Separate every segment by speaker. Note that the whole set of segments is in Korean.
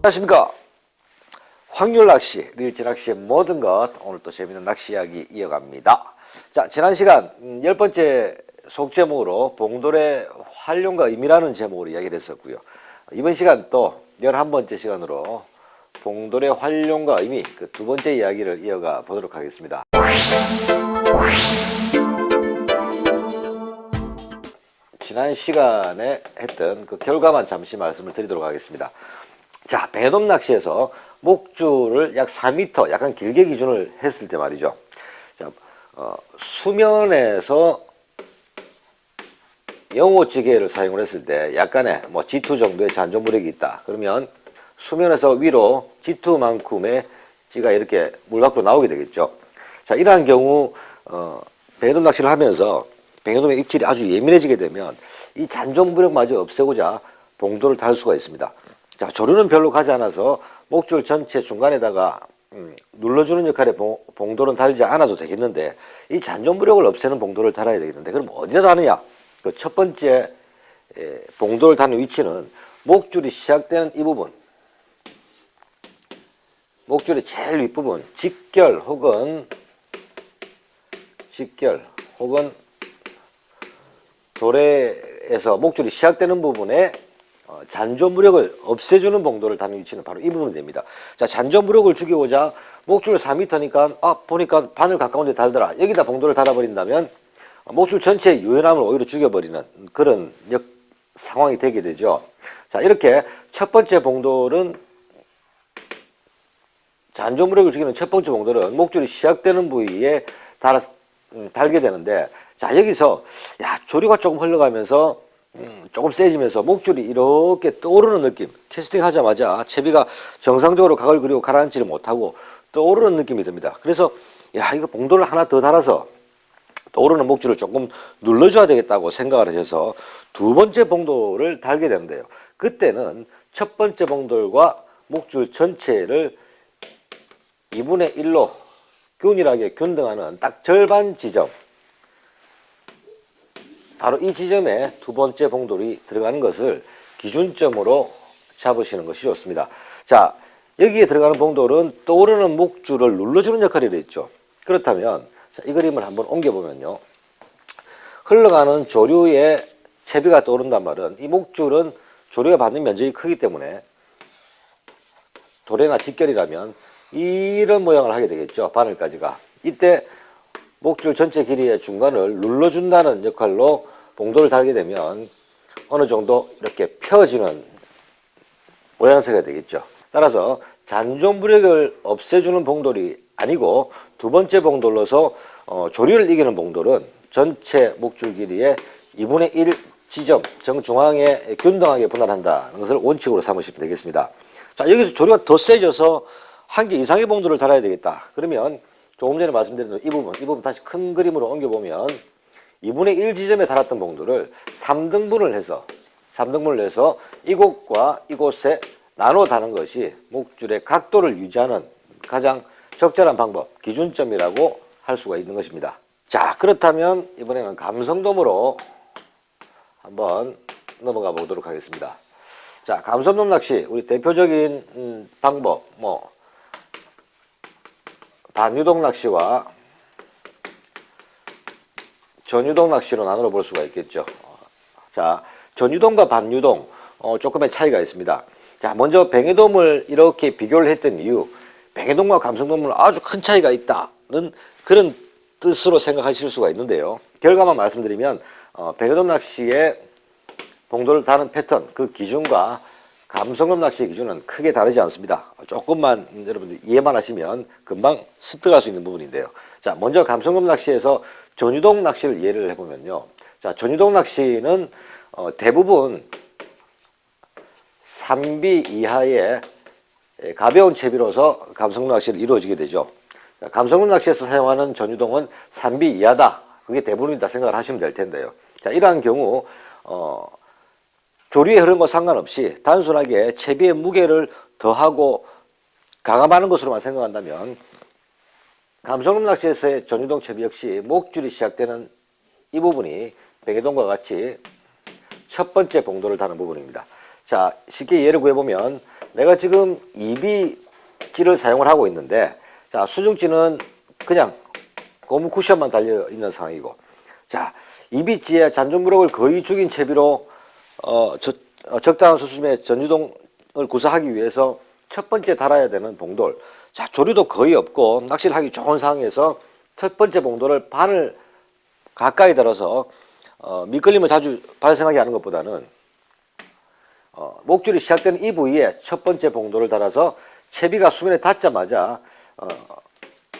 Speaker 1: 안녕하십니까. 확률낚시, 리을지 낚시의 모든 것, 오늘 또 재밌는 낚시 이야기 이어갑니다. 자, 지난 시간 10번째 속제목으로 봉돌의 활용과 의미라는 제목으로 이야기를 했었고요. 이번 시간 또 11번째 시간으로 봉돌의 활용과 의미, 그 두 번째 이야기를 이어가 보도록 하겠습니다. 지난 시간에 했던 그 결과만 잠시 말씀을 드리도록 하겠습니다. 자, 배돔 낚시에서 목줄을 약 4m, 약간 길게 기준을 했을 때 말이죠. 자, 수면에서 영호찌개를 사용을 했을 때 약간의 G2 정도의 잔존무력이 있다. 그러면 수면에서 위로 G2만큼의 찌가 이렇게 물 밖으로 나오게 되겠죠. 자, 이러한 경우 배돔 낚시를 하면서 배돔의 입질이 아주 예민해지게 되면 이 잔존무력마저 없애고자 봉돌을 달 수가 있습니다. 자, 조류는 별로 가지 않아서 목줄 전체 중간에다가 눌러주는 역할의 봉돌은 달지 않아도 되겠는데, 이 잔존무력을 없애는 봉돌을 달아야 되겠는데, 그럼 어디다 다느냐? 그 첫 번째 봉돌을 다는 위치는 목줄이 시작되는 이 부분, 목줄의 제일 윗부분, 직결 혹은 도래에서 목줄이 시작되는 부분에 잔존무력을 없애주는 봉돌을 다는 위치는 바로 이 부분이 됩니다. 자, 잔존무력을 죽이고자 목줄 4m니까 보니까 바늘 가까운 데 달더라, 여기다 봉돌을 달아버린다면 목줄 전체의 유연함을 오히려 죽여버리는 그런 상황이 되게 되죠. 자, 이렇게 첫 번째 봉돌은, 잔존무력을 죽이는 첫 번째 봉돌은 목줄이 시작되는 부위에 달게 되는데, 자, 여기서 조류가 조금 흘러가면서 조금 세지면서 목줄이 이렇게 떠오르는 느낌, 캐스팅 하자마자 채비가 정상적으로 각을 그리고 가라앉지를 못하고 떠오르는 느낌이 듭니다. 그래서 이거 봉돌을 하나 더 달아서 떠오르는 목줄을 조금 눌러줘야 되겠다고 생각을 하셔서 두 번째 봉돌을 달게 되는데요. 그때는 첫 번째 봉돌과 목줄 전체를 2분의 1로 균일하게 균등하는 딱 절반 지점, 바로 이 지점에 두 번째 봉돌이 들어가는 것을 기준점으로 잡으시는 것이 좋습니다. 자, 여기에 들어가는 봉돌은 떠오르는 목줄을 눌러주는 역할을 했죠. 그렇다면 자, 이 그림을 한번 옮겨보면요, 흘러가는 조류의 채비가 떠오른단 말은 이 목줄은 조류가 받는 면적이 크기 때문에 도래나 직결이라면 이런 모양을 하게 되겠죠. 바늘까지가. 이때 목줄 전체 길이의 중간을 눌러준다는 역할로 봉돌을 달게 되면 어느 정도 이렇게 펴지는 모양새가 되겠죠. 따라서 잔존무력을 없애주는 봉돌이 아니고 두 번째 봉돌로서 조류를 이기는 봉돌은 전체 목줄 길이의 2분의 1 지점 정중앙에 균등하게 분할한다는 것을 원칙으로 삼으시면 되겠습니다. 자, 여기서 조류가 더 세져서 한 개 이상의 봉돌을 달아야 되겠다. 그러면 조금 전에 말씀드린 이 부분 다시 큰 그림으로 옮겨보면 2분의 1 지점에 달았던 봉돌을 3등분을 해서 이곳과 이곳에 나눠 다는 것이 목줄의 각도를 유지하는 가장 적절한 방법, 기준점이라고 할 수가 있는 것입니다. 자, 그렇다면 이번에는 감성돔으로 한번 넘어가 보도록 하겠습니다. 자, 감성돔 낚시, 우리 대표적인 방법, 반유동 낚시와 전유동 낚시로 나누어 볼 수가 있겠죠. 자, 전유동과 반유동 조금의 차이가 있습니다. 자, 먼저 뱅에돔을 이렇게 비교를 했던 이유, 뱅에돔과 감성돔은 아주 큰 차이가 있다는 그런 뜻으로 생각하실 수가 있는데요. 결과만 말씀드리면 뱅에돔 낚시의 봉돌을 다는 패턴, 그 기준과 감성돔 낚시의 기준은 크게 다르지 않습니다. 조금만 여러분들 이해만 하시면 금방 습득할 수 있는 부분인데요. 자, 먼저 감성돔 낚시에서 전유동 낚시를 예를 해보면요. 자, 전유동 낚시는 대부분 3B 이하의 가벼운 채비로서 감성돔 낚시를 이루어지게 되죠. 자, 감성돔 낚시에서 사용하는 전유동은 3B 이하다, 그게 대부분이다 생각을 하시면 될 텐데요. 자, 이러한 경우 조류의 흐름과 상관없이 단순하게 채비의 무게를 더하고 가감하는 것으로만 생각한다면 감성돔 낚시에서의 전유동 채비 역시 목줄이 시작되는 이 부분이 뱅에돔과 같이 첫 번째 봉돌을 다는 부분입니다. 자, 쉽게 예를 구해보면 내가 지금 이비찌를 사용을 하고 있는데, 자, 수중찌는 그냥 고무 쿠션만 달려 있는 상황이고, 자, 이비찌에 잔존무력을 거의 죽인 채비로 적당한 수심의 전유동을 구사하기 위해서 첫 번째 달아야 되는 봉돌. 자, 조류도 거의 없고 낚시를 하기 좋은 상황에서 첫 번째 봉돌을 반을 가까이 달아서 미끌림을 자주 발생하게 하는 것보다는 목줄이 시작되는 이 부위에 첫 번째 봉돌을 달아서 채비가 수면에 닿자마자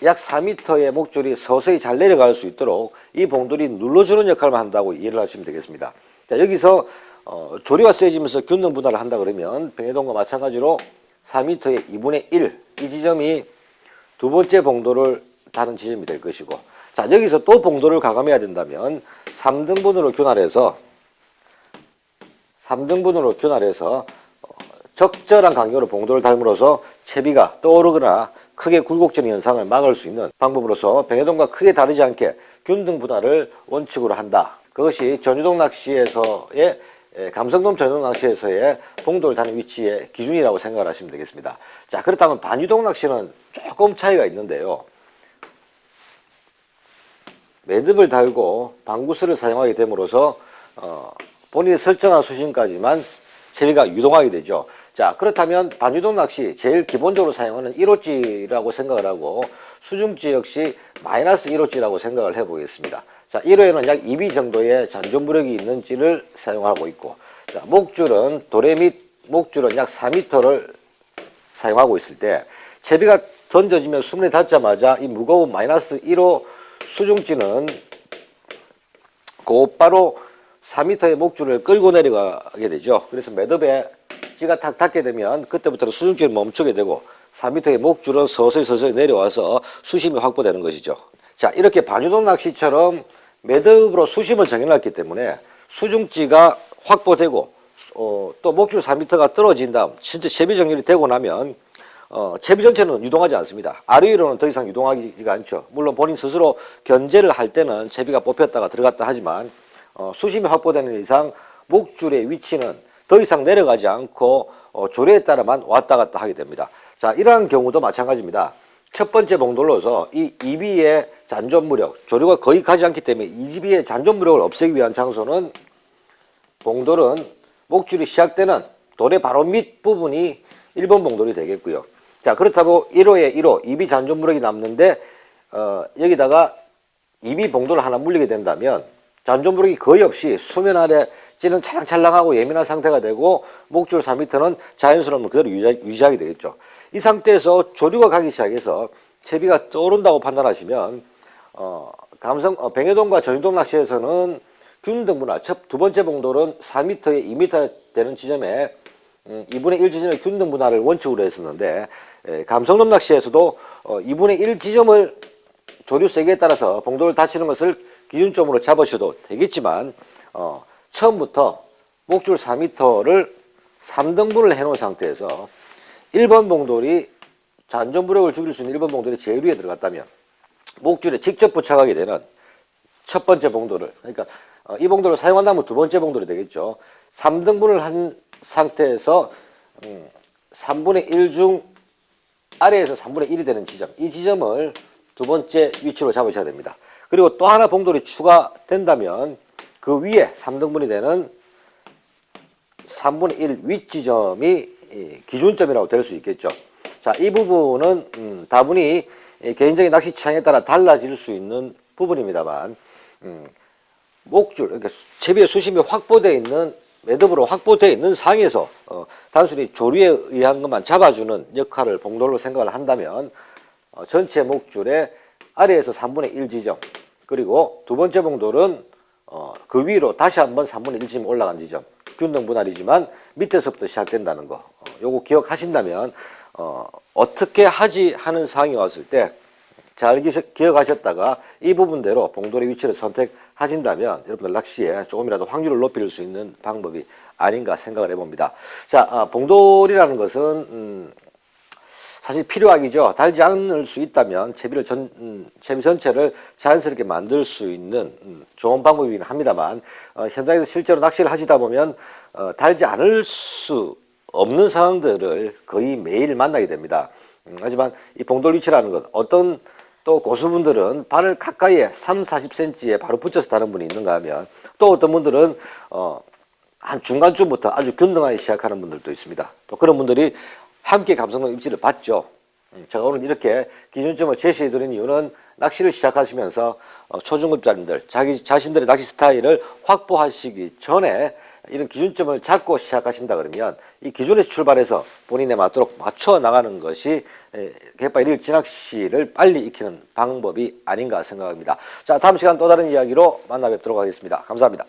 Speaker 1: 약 4m의 목줄이 서서히 잘 내려갈 수 있도록 이 봉돌이 눌러주는 역할만 한다고 이해를 하시면 되겠습니다. 자, 여기서 조류가 세지면서 균등 분할을 한다 그러면 뱅에돔과 마찬가지로 4m의 2분의 1, 이 지점이 두 번째 봉돌을 다는 지점이 될 것이고, 자, 여기서 또 봉돌을 가감해야 된다면 3등분으로 교날해서 적절한 간격으로 봉돌을 닮으로써 채비가 떠오르거나 크게 굴곡지는 현상을 막을 수 있는 방법으로서 뱅에돔과 크게 다르지 않게 균등 분할을 원칙으로 한다. 그것이 전유동 낚시에서의 감성돔 전유동 낚시에서의 봉돌 다는 위치의 기준이라고 생각을 하시면 되겠습니다. 자, 그렇다면 반유동 낚시는 조금 차이가 있는데요. 매듭을 달고 방구스를 사용하게 됨으로써 본인이 설정한 수심까지만 채비가 유동하게 되죠. 자, 그렇다면 반유동 낚시 제일 기본적으로 사용하는 1호찌라고 생각을 하고 수중찌 역시 마이너스 1호찌라고 생각을 해보겠습니다. 자, 1호에는 약 2비 정도의 잔존무력이 있는 찌를 사용하고 있고, 자, 목줄은 도래 및 목줄은 약 4m를 사용하고 있을 때 채비가 던져지면 수면에 닿자마자 이 무거운 마이너스 1호 수중찌는 곧바로 4m의 목줄을 끌고 내려가게 되죠. 그래서 매듭에 찌가 탁 닿게 되면 그때부터는 수중찌를 멈추게 되고 4m의 목줄은 서서히 내려와서 수심이 확보되는 것이죠. 자, 이렇게 반유동 낚시처럼 매듭으로 수심을 정해놨기 때문에 수중찌가 확보되고 또 목줄 4m가 떨어진 다음 진짜 채비 정렬이 되고 나면 채비 전체는 유동하지 않습니다. 아래 위로는 더 이상 유동하지가 않죠. 물론 본인 스스로 견제를 할 때는 채비가 뽑혔다가 들어갔다 하지만 수심이 확보되는 이상 목줄의 위치는 더 이상 내려가지 않고 조례에 따라만 왔다 갔다 하게 됩니다. 자, 이러한 경우도 마찬가지입니다. 첫 번째 봉돌로서 이 이비의 잔존무력, 조류가 거의 가지 않기 때문에 이비의 잔존무력을 없애기 위한 장소는 봉돌은 목줄이 시작되는 돌의 바로 밑부분이 1번 봉돌이 되겠고요. 자, 그렇다고 1호에 1호, 이비 잔존무력이 남는데 여기다가 이비 봉돌을 하나 물리게 된다면 잔존무력이 거의 없이 수면 아래 찌는 찰랑찰랑하고 예민한 상태가 되고 목줄 4m는 자연스러움을 그대로 유지하게 되겠죠. 이 상태에서 조류가 가기 시작해서 채비가 떠오른다고 판단하시면 뱅에돔과 전유동 낚시에서는 균등 분할, 두 번째 봉돌은 4m에 2m 되는 지점에 2분의 1 지점의 균등 분할을 원칙으로 했었는데 감성돔 낚시에서도 2분의 1 지점을 조류 세기에 따라서 봉돌을 닫히는 것을 기준점으로 잡으셔도 되겠지만 처음부터 목줄 4m를 3등분을 해놓은 상태에서 1번 봉돌이 잔존무력을 죽일 수 있는 1번 봉돌이 제일 위에 들어갔다면 목줄에 직접 부착하게 되는 첫 번째 봉돌을, 그러니까 이 봉돌을 사용한다면 두 번째 봉돌이 되겠죠. 3등분을 한 상태에서 3분의 1 중 아래에서 3분의 1이 되는 지점, 이 지점을 두 번째 위치로 잡으셔야 됩니다. 그리고 또 하나 봉돌이 추가된다면 그 위에 3등분이 되는 3분의 1 윗지점이 기준점이라고 될 수 있겠죠. 자, 이 부분은 다분히 개인적인 낚시 취향에 따라 달라질 수 있는 부분입니다만 목줄, 그러니까 채비의 수심이 확보되어 있는 매듭으로 확보되어 있는 상에서 단순히 조류에 의한 것만 잡아주는 역할을 봉돌로 생각을 한다면 전체 목줄의 아래에서 3분의 1 지점, 그리고 두 번째 봉돌은 그 위로 다시 한번 3분의 1 지점 올라간 지점, 균등 분할이지만 밑에서부터 시작된다는 거, 요거 기억하신다면 어떻게 하지 하는 상황이 왔을 때 잘 기억하셨다가 이 부분대로 봉돌의 위치를 선택하신다면 여러분들 낚시에 조금이라도 확률을 높일 수 있는 방법이 아닌가 생각을 해봅니다. 자, 봉돌이라는 것은 사실 필요하기죠. 달지 않을 수 있다면 채비 전체를 자연스럽게 만들 수 있는 좋은 방법이긴 합니다만 현장에서 실제로 낚시를 하시다 보면 달지 않을 수 없는 상황들을 거의 매일 만나게 됩니다. 하지만 이 봉돌 위치라는 것, 어떤 또 고수분들은 바늘 가까이에 3, 40cm에 바로 붙여서 다는 분이 있는가 하면, 또 어떤 분들은 한 중간쯤부터 아주 균등하게 시작하는 분들도 있습니다. 또 그런 분들이 함께 감성돔 입질을 받죠. 제가 오늘 이렇게 기준점을 제시해 드린 이유는 낚시를 시작하시면서 초중급자님들 자기 자신들의 낚시 스타일을 확보하시기 전에 이런 기준점을 잡고 시작하신다 그러면 이 기준에서 출발해서 본인에 맞도록 맞춰 나가는 것이 갯바위 일지낚시를 빨리 익히는 방법이 아닌가 생각합니다. 자, 다음 시간 또 다른 이야기로 만나 뵙도록 하겠습니다. 감사합니다.